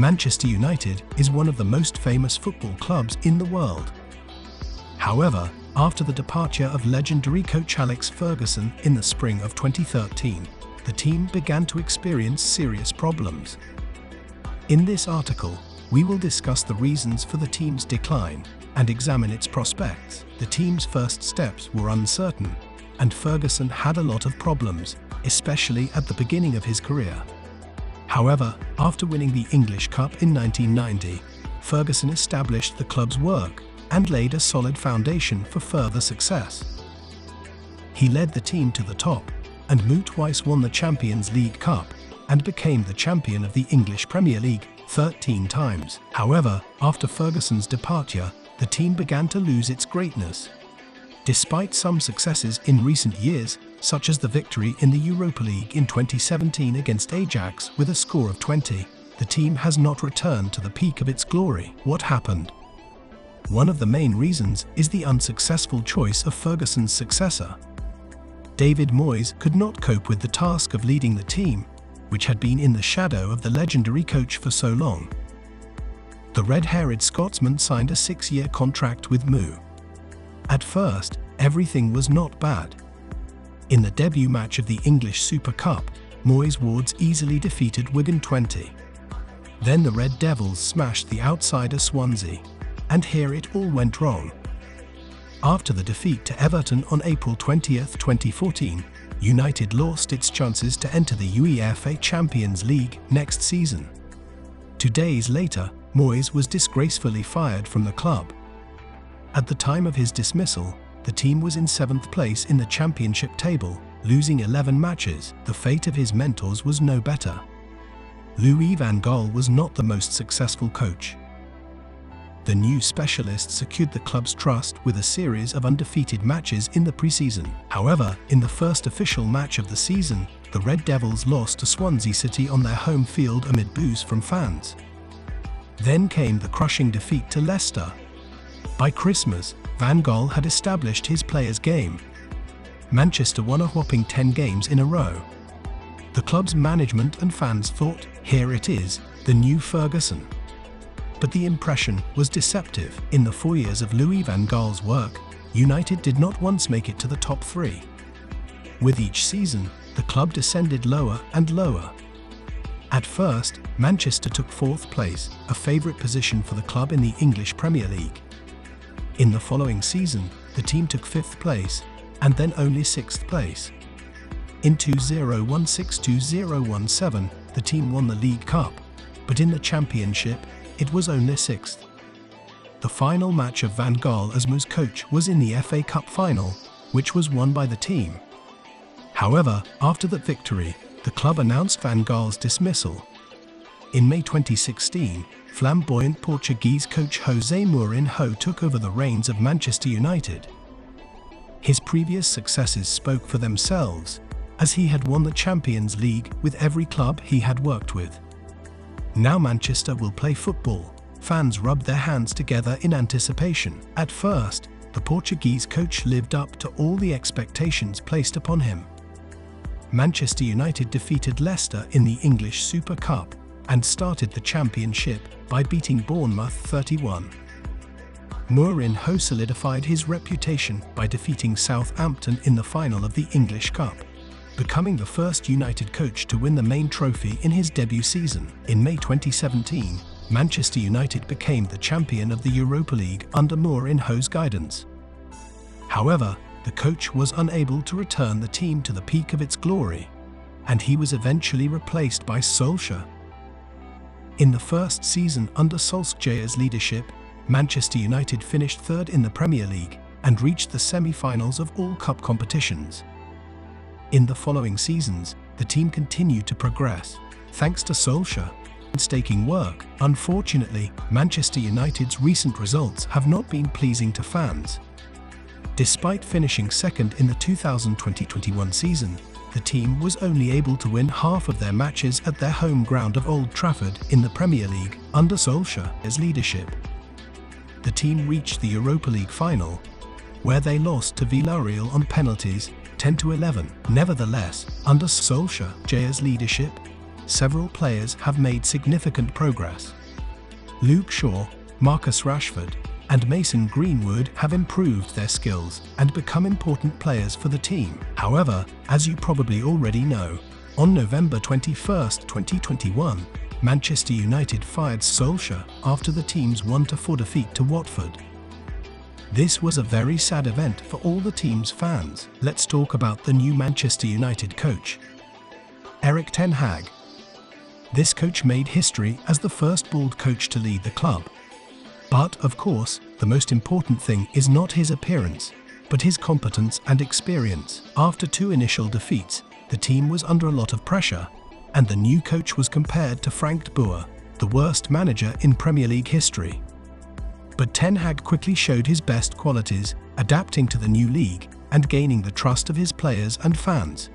Manchester United is one of the most famous football clubs in the world. However, after the departure of legendary coach Alex Ferguson in the spring of 2013, the team began to experience serious problems. In this article, we will discuss the reasons for the team's decline and examine its prospects. The team's first steps were uncertain, and Ferguson had a lot of problems, especially at the beginning of his career. However, after winning the English Cup in 1990, Ferguson established the club's work and laid a solid foundation for further success. He led the team to the top, and twice won the Champions League Cup and became the champion of the English Premier League 13 times. However, after Ferguson's departure, the team began to lose its greatness. Despite some successes in recent years, such as the victory in the Europa League in 2017 against Ajax with a score of 20, the team has not returned to the peak of its glory. What happened? One of the main reasons is the unsuccessful choice of Ferguson's successor. David Moyes could not cope with the task of leading the team, which had been in the shadow of the legendary coach for so long. The red-haired Scotsman signed a 6-year contract with Mou. At first, everything was not bad. In the debut match of the English Super Cup, Moyes wards easily defeated Wigan 20. Then the Red Devils smashed the outsider Swansea, and here it all went wrong. After the defeat to Everton on April 20, 2014, United lost its chances to enter the UEFA Champions League next season. 2 days later, Moyes was disgracefully fired from the club. At the time of his dismissal, the team was in 7th place in the championship table, losing 11 matches. The fate of his mentors was no better. Louis van Gaal was not the most successful coach. The new specialist secured the club's trust with a series of undefeated matches in the pre-season. However, in the first official match of the season, the Red Devils lost to Swansea City on their home field amid boos from fans. Then came the crushing defeat to Leicester. By Christmas, Van Gaal had established his players' game. Manchester won a whopping 10 games in a row. The club's management and fans thought, here it is, the new Ferguson. But the impression was deceptive. In the 4 years of Louis van Gaal's work, United did not once make it to the top 3. With each season, the club descended lower and lower. At first, Manchester took 4th place, a favourite position for the club in the English Premier League. In the following season, the team took 5th place, and then only 6th place. In 2016-2017, the team won the League Cup, but in the Championship, it was only 6th. The final match of Van Gaal as Mou's coach was in the FA Cup final, which was won by the team. However, after that victory, the club announced Van Gaal's dismissal. In May 2016, flamboyant Portuguese coach José Mourinho took over the reins of Manchester United. His previous successes spoke for themselves, as he had won the Champions League with every club he had worked with. Now Manchester will play football. Fans rubbed their hands together in anticipation. At first, the Portuguese coach lived up to all the expectations placed upon him. Manchester United defeated Leicester in the English Super Cup and started the championship by beating Bournemouth 31. Mourinho solidified his reputation by defeating Southampton in the final of the English Cup, becoming the first United coach to win the main trophy in his debut season. In May 2017, Manchester United became the champion of the Europa League under Mourinho's guidance. However, the coach was unable to return the team to the peak of its glory, and he was eventually replaced by Solskjaer. In the first season under Solskjaer's leadership, Manchester United finished 3rd in the Premier League and reached the semi-finals of all cup competitions. In the following seasons, the team continued to progress, thanks to Solskjaer's painstaking work. Unfortunately, Manchester United's recent results have not been pleasing to fans. Despite finishing 2nd in the 2020-21 season, the team was only able to win half of their matches at their home ground of Old Trafford in the Premier League under Solskjaer's leadership. The team reached the Europa League final, where they lost to Villarreal on penalties 10-11. Nevertheless, under Solskjaer's leadership, several players have made significant progress. Luke Shaw, Marcus Rashford, and Mason Greenwood have improved their skills and become important players for the team. However, as you probably already know, on November 21, 2021, Manchester United fired Solskjaer after the team's 1-4 defeat to Watford. This was a very sad event for all the team's fans. Let's talk about the new Manchester United coach, Erik Ten Hag. This coach made history as the first bald coach to lead the club. But, of course, the most important thing is not his appearance, but his competence and experience. After 2 initial defeats, the team was under a lot of pressure, and the new coach was compared to Frank de Boer, the worst manager in Premier League history. But Ten Hag quickly showed his best qualities, adapting to the new league and gaining the trust of his players and fans.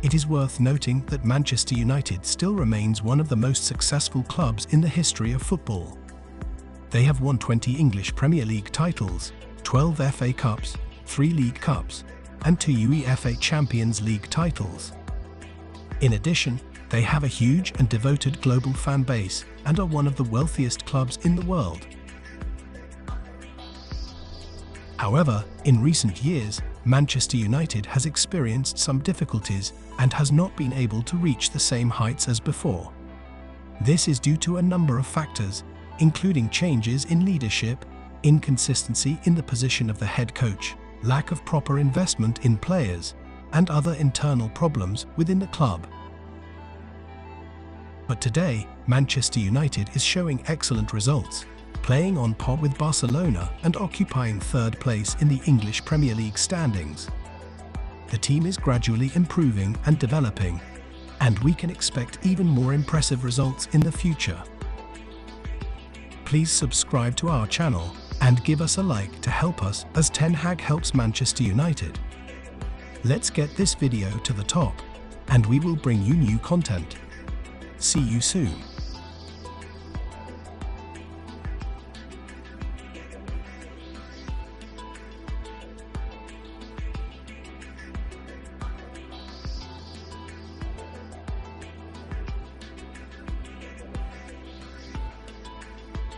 It is worth noting that Manchester United still remains one of the most successful clubs in the history of football. They have won 20 English Premier League titles, 12 FA Cups, 3 League Cups, and 2 UEFA Champions League titles. In addition, they have a huge and devoted global fan base and are one of the wealthiest clubs in the world. However, in recent years, Manchester United has experienced some difficulties and has not been able to reach the same heights as before. This is due to a number of factors, including changes in leadership, inconsistency in the position of the head coach, lack of proper investment in players, and other internal problems within the club. But today, Manchester United is showing excellent results, playing on par with Barcelona and occupying 3rd place in the English Premier League standings. The team is gradually improving and developing, and we can expect even more impressive results in the future. Please subscribe to our channel and give us a like to help us as Ten Hag helps Manchester United. Let's get this video to the top, and we will bring you new content. See you soon.